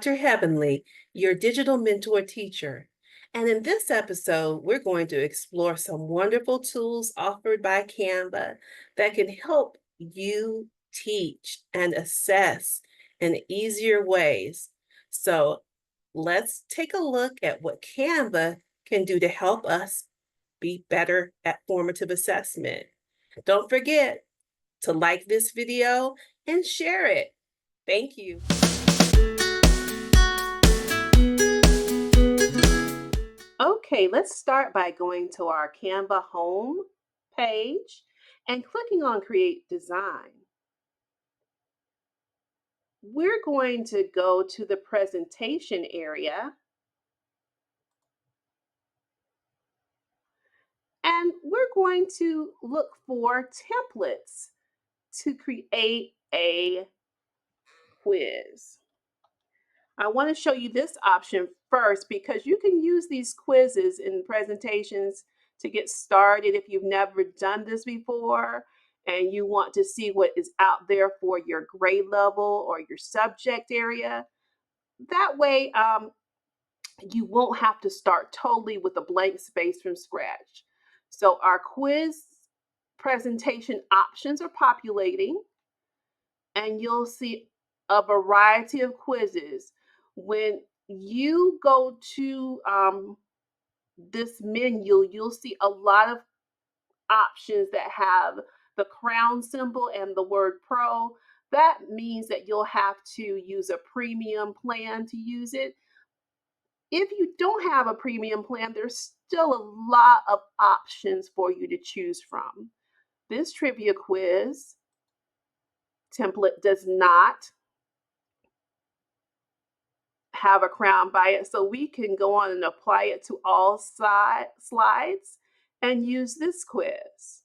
Dr. Heavenly, your digital mentor teacher. And in this episode, we're going to explore some wonderful tools offered by Canva that can help you teach and assess in easier ways. So let's take a look at what Canva can do to help us be better at formative assessment. Don't forget to like this video and share it. Thank you. Okay, let's start by going to our Canva home page and clicking on Create Design. We're going to go to the presentation area and we're going to look for templates to create a quiz. I want to show you this option first because you can use these quizzes in presentations to get started if you've never done this before and you want to see what is out there for your grade level or your subject area. That way, you won't have to start totally with a blank space from scratch. So our quiz presentation options are populating and you'll see a variety of quizzes. When you go to this menu, you'll see a lot of options that have the crown symbol and the word pro. That means that you'll have to use a premium plan to use it. If you don't have a premium plan, there's still a lot of options for you to choose from. This trivia quiz template does not have a crown by it, so we can go on and apply it to all slides and use this quiz.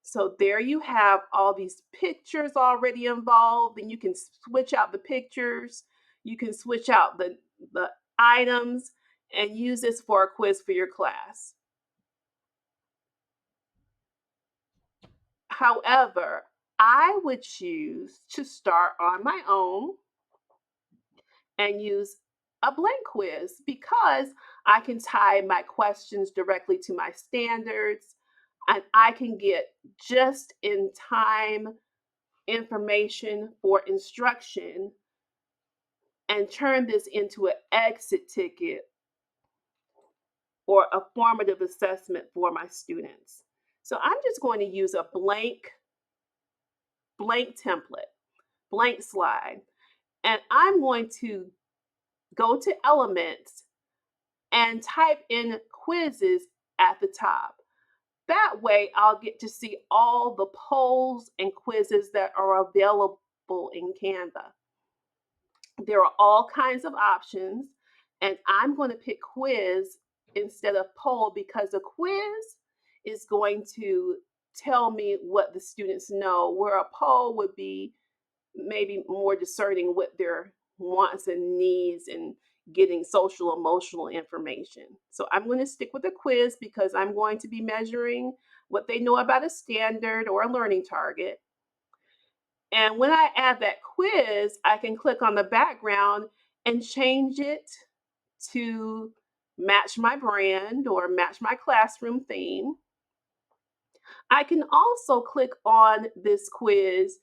So there you have all these pictures already involved, and you can switch out the pictures, you can switch out the items, and use this for a quiz for your class. However, I would choose to start on my own and use a blank quiz because I can tie my questions directly to my standards and I can get just in time information for instruction and turn this into an exit ticket or a formative assessment for my students. So I'm just going to use a blank template, blank slide, and I'm going to go to Elements and type in quizzes at the top. That way, I'll get to see all the polls and quizzes that are available in Canva. There are all kinds of options, and I'm going to pick quiz instead of poll because a quiz is going to tell me what the students know, where a poll would be maybe more discerning what their wants and needs and getting social emotional information. So I'm going to stick with a quiz because I'm going to be measuring what they know about a standard or a learning target. And when I add that quiz, I can click on the background and change it to match my brand or match my classroom theme. I can also click on this quiz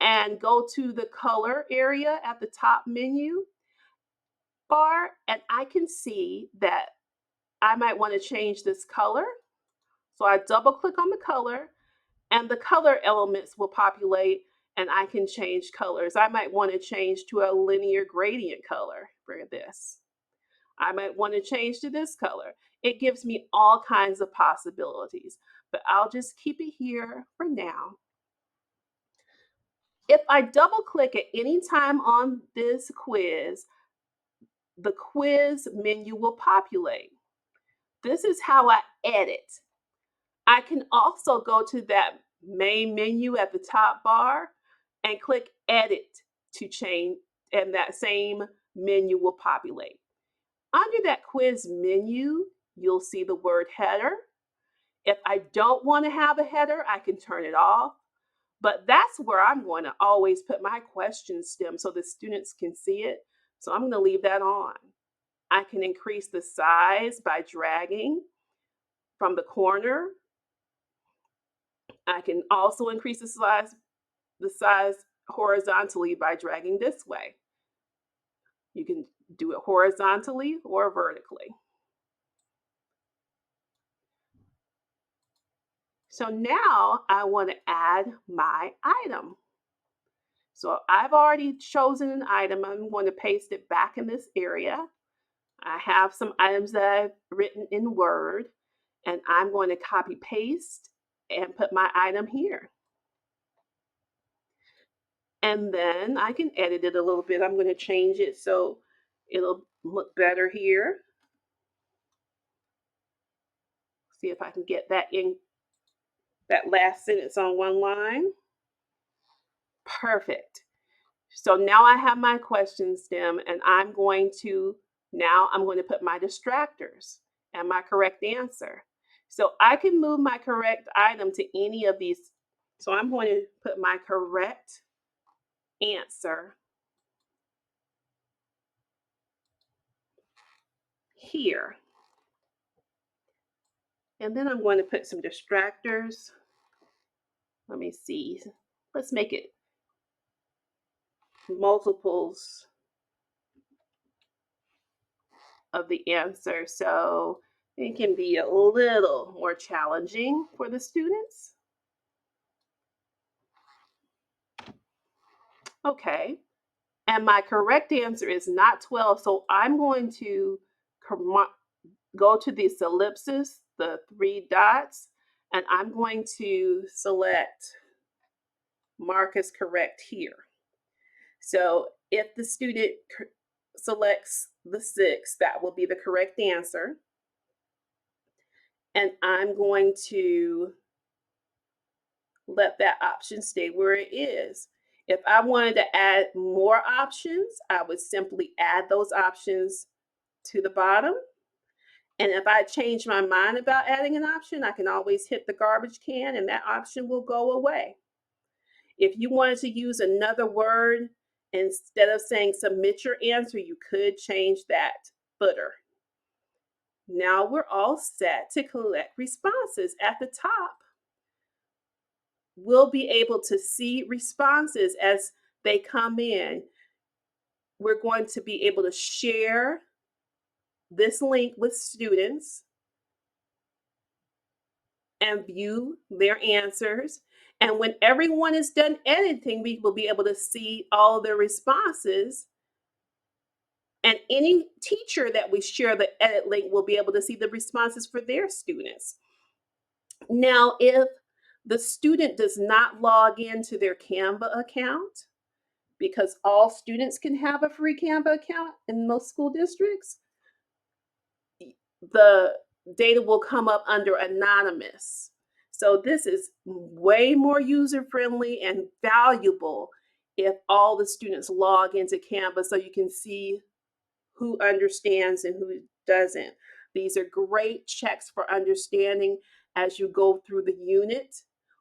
and go to the color area at the top menu bar, and I can see that I might want to change this color. So I double click on the color and the color elements will populate and I can change colors. I might want to change to a linear gradient color for this. I might want to change to this color. It gives me all kinds of possibilities, but I'll just keep it here for now. If I double click at any time on this quiz, the quiz menu will populate. This is how I edit. I can also go to that main menu at the top bar and click edit to change, and that same menu will populate. Under that quiz menu, you'll see the word header. If I don't want to have a header, I can turn it off. But that's where I'm going to always put my question stem so the students can see it. So I'm going to leave that on. I can increase the size by dragging from the corner. I can also increase the size horizontally by dragging this way. You can do it horizontally or vertically. So now I want to add my item. So I've already chosen an item. I'm going to paste it back in this area. I have some items that I've written in Word, and I'm going to copy paste and put my item here. And then I can edit it a little bit. I'm going to change it so it'll look better here. See if I can get that in, that last sentence on one line. Perfect. So now I have my question stem, and I'm going to put my distractors and my correct answer. So I can move my correct item to any of these. So I'm going to put my correct answer here. And then I'm going to put some distractors. Let me see. Let's make it multiples of the answer so it can be a little more challenging for the students. Okay. And my correct answer is not 12. So I'm going to go to this ellipsis, the 3 dots, and I'm going to select mark as correct here. So if the student selects the 6, that will be the correct answer. And I'm going to let that option stay where it is. If I wanted to add more options, I would simply add those options to the bottom. And if I change my mind about adding an option, I can always hit the garbage can and that option will go away. If you wanted to use another word, instead of saying submit your answer, you could change that footer. Now we're all set to collect responses. At the top, we'll be able to see responses as they come in. We're going to be able to share this link with students and view their answers. And when everyone is done editing, we will be able to see all their responses. And any teacher that we share the edit link will be able to see the responses for their students. Now, if the student does not log into their Canva account, because all students can have a free Canva account in most school districts, the data will come up under anonymous. So this is way more user-friendly and valuable if all the students log into Canva so you can see who understands and who doesn't. These are great checks for understanding as you go through the unit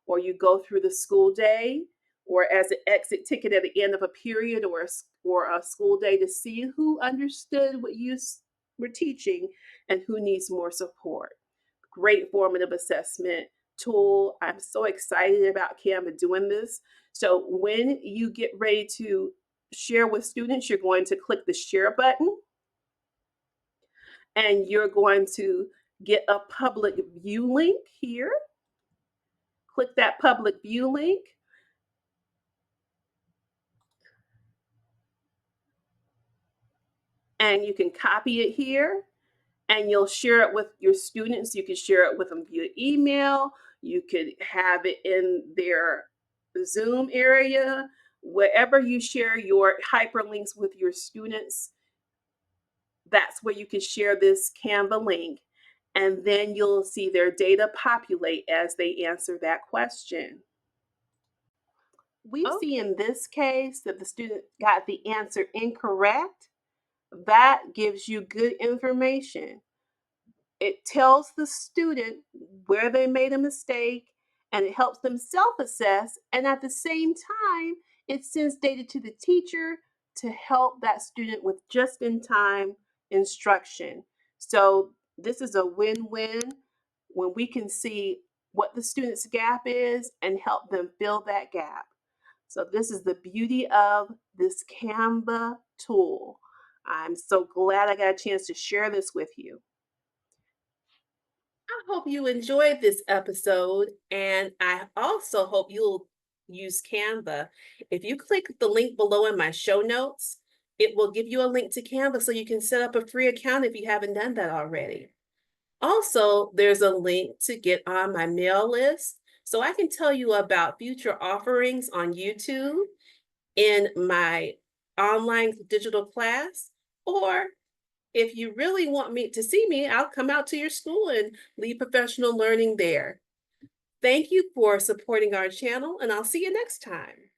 or you go through the school day or as an exit ticket at the end of a period or a school day to see who understood what you were teaching and who needs more support. Great formative assessment tool. I'm so excited about Canva doing this. So when you get ready to share with students, you're going to click the share button and you're going to get a public view link here. Click that public view link. And you can copy it here and you'll share it with your students. You can share it with them via email. You could have it in their Zoom area. Wherever you share your hyperlinks with your students, that's where you can share this Canva link. And then you'll see their data populate as they answer that question. We see in this case that the student got the answer incorrect. That gives you good information. It tells the student where they made a mistake and it helps them self assess. And at the same time, it sends data to the teacher to help that student with just in time instruction. So, this is a win win when we can see what the student's gap is and help them fill that gap. So, this is the beauty of this Canva tool. I'm so glad I got a chance to share this with you. I hope you enjoyed this episode, and I also hope you'll use Canva. If you click the link below in my show notes, it will give you a link to Canva so you can set up a free account if you haven't done that already. Also, there's a link to get on my mail list so I can tell you about future offerings on YouTube in my online digital class, or if you really want me to see me, I'll come out to your school and lead professional learning there. Thank you for supporting our channel, and I'll see you next time.